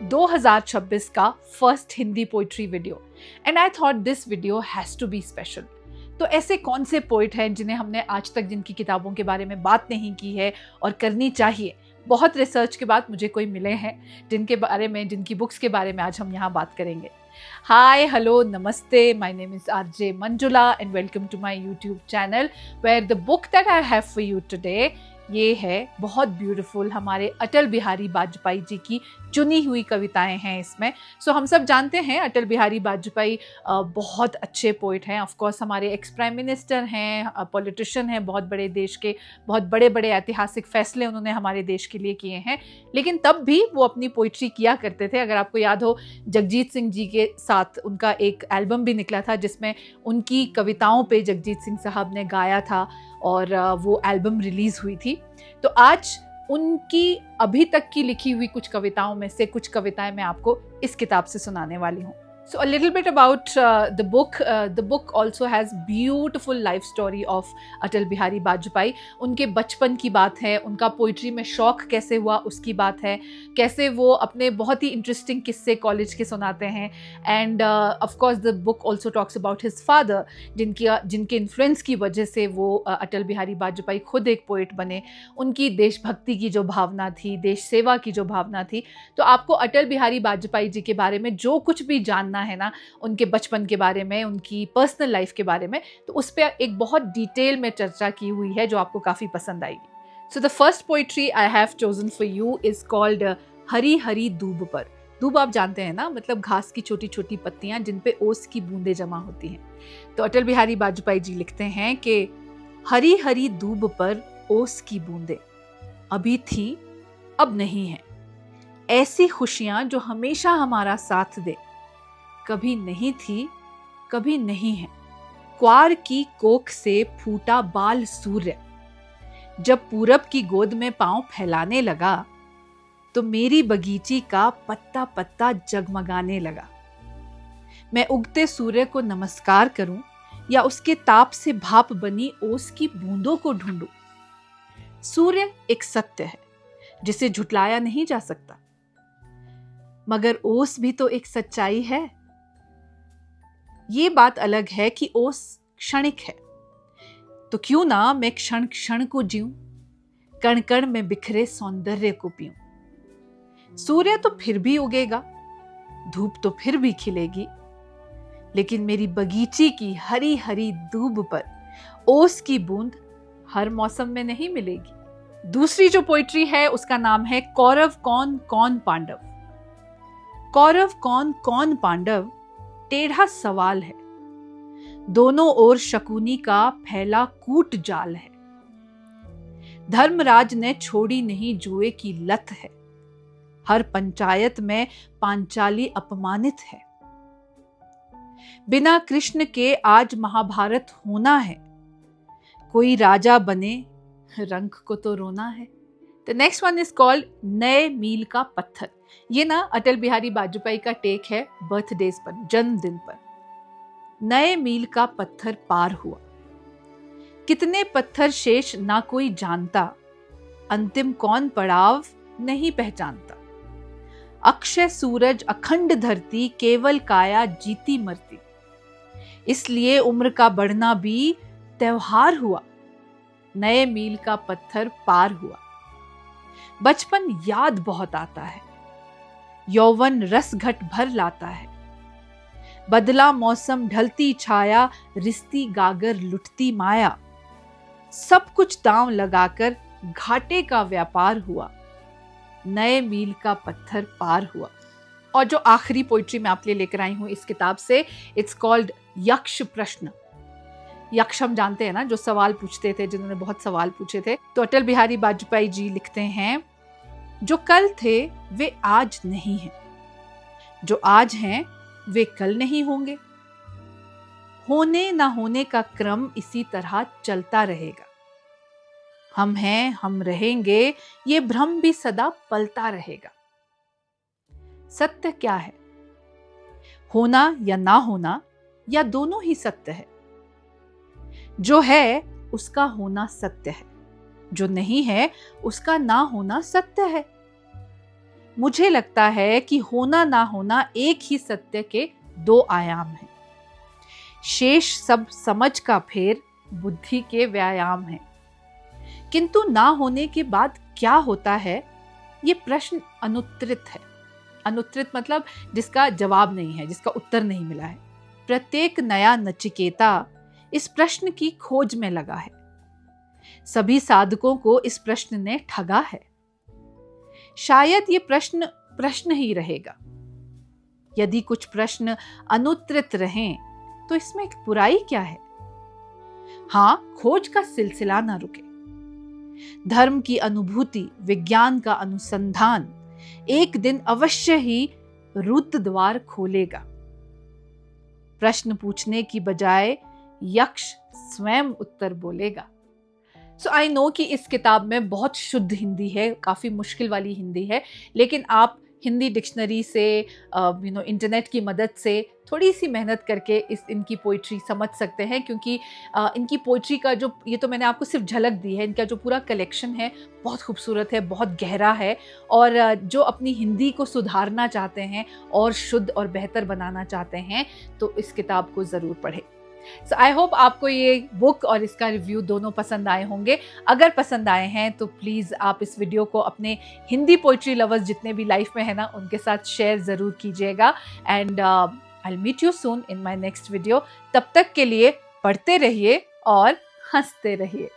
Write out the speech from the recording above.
2026 का first Hindi poetry video and I thought this video has to be special. तो ऐसे कौन से पोइट हैं जिन्हें हमने आज तक जिनकी किताबों के बारे में बात नहीं की है और करनी चाहिए। बहुत रिसर्च के बाद मुझे कोई मिले हैं जिनकी बुक्स के बारे में आज हम यहाँ बात करेंगे। Hi, hello, namaste, my name is RJ Manjula and welcome to my YouTube channel where the book that I have for you today ये है बहुत ब्यूटीफुल हमारे अटल बिहारी वाजपेयी जी की चुनी हुई कविताएं हैं इसमें। हम सब जानते हैं अटल बिहारी वाजपेयी बहुत अच्छे पोइट हैं। ऑफ कोर्स हमारे एक्स प्राइम मिनिस्टर हैं, पॉलिटिशियन हैं, बहुत बड़े देश के बहुत बड़े बड़े ऐतिहासिक फैसले उन्होंने हमारे देश के लिए किए हैं। लेकिन तब भी वो अपनी पोइट्री किया करते थे। अगर आपको याद हो, जगजीत सिंह जी के साथ उनका एक एल्बम भी निकला था जिसमें उनकी कविताओं पे जगजीत सिंह साहब ने गाया था और वो एल्बम रिलीज हुई थी। तो आज उनकी अभी तक की लिखी हुई कुछ कविताओं में से कुछ कविताएं मैं आपको इस किताब से सुनाने वाली हूँ। So a little bit about the book. The book also has beautiful life story of Atal Bihari Vajpayee. उनके बचपन की बात है, उनका पोइट्री में शौक कैसे हुआ उसकी बात है, कैसे वो अपने बहुत ही इंटरेस्टिंग किस्से कॉलेज के सुनाते हैं। End of course the book also talks about his father जिनके इन्फ्लुएंस की वजह से वो अटल बिहारी वाजपेयी खुद एक पोइट बने। उनकी देशभक्ति की जो भावना थी, देश सेवा की जो भावना थी। तो आपको अटल बिहारी वाजपेयी जी के बारे में जो कुछ भी जानना है ना, उनके बचपन के बारे में, उनकी पर्सनल लाइफ के बारे में, तो उस पर एक बहुत डिटेल में चर्चा की हुई है जो आपको काफी पसंद आएगी। So the first poetry I have chosen for you is called Hari Hari Doob Par. दूब आप जानते हैं ना, मतलब घास की छोटी छोटी पत्तियां जिन पे ओस की बूंदें जमा होती हैं। तो अटल बिहारी वाजपेयी जी लिखते हैं कि हरी हरी दूब पर ओस की बूंदें अभी थी अब नहीं है, ऐसी खुशियां जो हमेशा हमारा साथ दे, कभी नहीं थी कभी नहीं है। क्वार की कोख से फूटा बाल सूर्य जब पूरब की गोद में पांव फैलाने लगा, तो मेरी बगीची का पत्ता पत्ता जगमगाने लगा। मैं उगते सूर्य को नमस्कार करूं या उसके ताप से भाप बनी ओस की बूंदों को ढूंढूं। सूर्य एक सत्य है जिसे झुटलाया नहीं जा सकता, मगर ओस भी तो एक सच्चाई है। ये बात अलग है कि ओस क्षणिक है, तो क्यों ना मैं क्षण क्षण को जीऊं, कण कण में बिखरे सौंदर्य को पीऊं। सूर्य तो फिर भी उगेगा, धूप तो फिर भी खिलेगी, लेकिन मेरी बगीची की हरी हरी दूब पर ओस की बूंद हर मौसम में नहीं मिलेगी। दूसरी जो पोइट्री है उसका नाम है कौरव कौन कौन पांडव। कौरव कौन कौन पांडव टेढ़ा सवाल है, दोनों ओर शकुनी का फैला कूट जाल है। धर्मराज ने छोड़ी नहीं जुए की लत है, हर पंचायत में पांचाली अपमानित है। बिना कृष्ण के आज महाभारत होना है, कोई राजा बने रंग को तो रोना है। The next one is called नए मील का पत्थर। ये ना अटल बिहारी वाजपेयी का टेक है बर्थडेज पर, जन्मदिन पर। नए मील का पत्थर पार हुआ, कितने पत्थर शेष ना कोई जानता, अंतिम कौन पड़ाव नहीं पहचानता। अक्षय सूरज अखंड धरती, केवल काया जीती मरती, इसलिए उम्र का बढ़ना भी त्योहार हुआ। नए मील का पत्थर पार हुआ। बचपन याद बहुत आता है, यौवन रस घट भर लाता है। बदला मौसम ढलती छाया, रिश्ती गागर लुटती माया। सब कुछ दांव लगाकर घाटे का व्यापार हुआ, नए मील का पत्थर पार हुआ। और जो आखिरी पोइट्री मैं आपके लिए लेकर आई हूं इस किताब से, इट्स कॉल्ड यक्ष प्रश्न। यक्ष हम जानते हैं ना, जो सवाल पूछते थे, जिन्होंने बहुत सवाल पूछे थे। तो अटल बिहारी वाजपेयी जी लिखते हैं, जो कल थे वे आज नहीं हैं, जो आज हैं वे कल नहीं होंगे। होने ना होने का क्रम इसी तरह चलता रहेगा। हम हैं, हम रहेंगे, ये भ्रम भी सदा पलता रहेगा। सत्य क्या है? होना या ना होना, या दोनों ही सत्य है। जो है उसका होना सत्य है, जो नहीं है उसका ना होना सत्य है। मुझे लगता है कि होना ना होना एक ही सत्य के दो आयाम हैं। शेष सब समझ का फेर बुद्धि के व्यायाम है। किंतु ना होने के बाद क्या होता है, ये प्रश्न अनुत्तरित है। अनुत्तरित मतलब जिसका जवाब नहीं है, जिसका उत्तर नहीं मिला है। प्रत्येक नया नचिकेता इस प्रश्न की खोज में लगा है। सभी साधकों को इस प्रश्न ने ठगा है। शायद ये प्रश्न प्रश्न ही रहेगा। यदि कुछ प्रश्न अनुत्तरित रहें तो इसमें बुराई क्या है? हाँ, खोज का सिलसिला ना रुके। धर्म की अनुभूति, विज्ञान का अनुसंधान एक दिन अवश्य ही रुद्र द्वार खोलेगा। प्रश्न पूछने की बजाय यक्ष स्वयं उत्तर बोलेगा। सो आई नो कि इस किताब में बहुत शुद्ध हिंदी है, काफ़ी मुश्किल वाली हिंदी है, लेकिन आप हिंदी डिक्शनरी से इंटरनेट की मदद से थोड़ी सी मेहनत करके इनकी पोइट्री समझ सकते हैं, क्योंकि इनकी पोइट्री का जो, ये तो मैंने आपको सिर्फ झलक दी है, इनका जो पूरा कलेक्शन है बहुत खूबसूरत है, बहुत गहरा है। और जो अपनी हिंदी को सुधारना चाहते हैं और शुद्ध और बेहतर बनाना चाहते हैं तो इस किताब को ज़रूर पढ़ें। सो आई होप आपको ये बुक और इसका रिव्यू दोनों पसंद आए होंगे। अगर पसंद आए हैं तो प्लीज़ आप इस वीडियो को अपने हिंदी पोइट्री लवर्स जितने भी लाइफ में है ना, उनके साथ शेयर ज़रूर कीजिएगा। And I will meet you soon in my next video. तब तक के लिए पढ़ते रहिए और हंसते रहिए।